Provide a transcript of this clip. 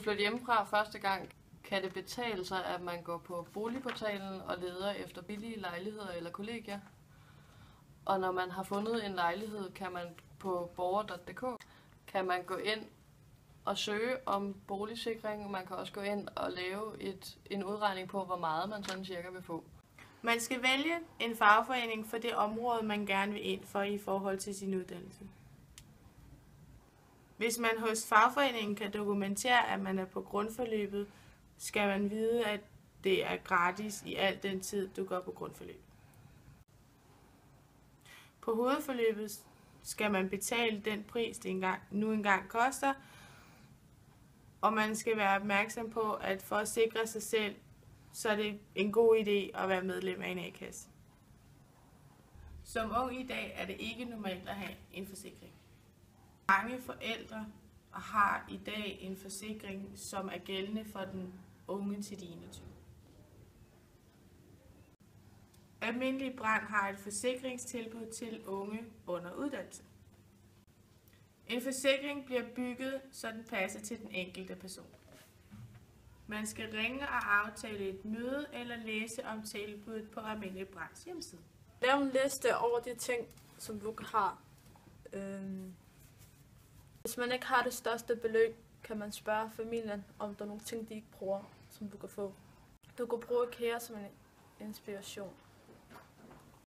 flytte hjemmefra første gang, kan det betale sig, at man går på boligportalen og leder efter billige lejligheder eller kollegier. Og når man har fundet en lejlighed, kan man på borger.dk kan man gå ind og søge om boligsikring. Man kan også gå ind og lave en udregning på, hvor meget man sådan cirka vil få. Man skal vælge en fagforening for det område, man gerne vil ind for i forhold til sin uddannelse. Hvis man hos fagforeningen kan dokumentere, at man er på grundforløbet, skal man vide, at det er gratis i al den tid, du går på grundforløb. På hovedforløbet skal man betale den pris, det nu engang koster, og man skal være opmærksom på, at for at sikre sig selv, så er det en god idé at være medlem af en a-kasse. Som ung i dag er det ikke normalt at have en forsikring. Mange forældre har i dag en forsikring, som er gældende for den unge til de 21. Almindelig Brand har et forsikringstilbud til unge under uddannelse. En forsikring bliver bygget, så den passer til den enkelte person. Man skal ringe og aftale et møde eller læse om tilbuddet på Almindelig Brands hjemmeside. Lav en liste over de ting, som du har. Hvis man ikke har det største beløb, kan man spørge familien, om der er nogle ting, de ikke bruger, som du kan få. Du kan bruge IKEA som en inspiration.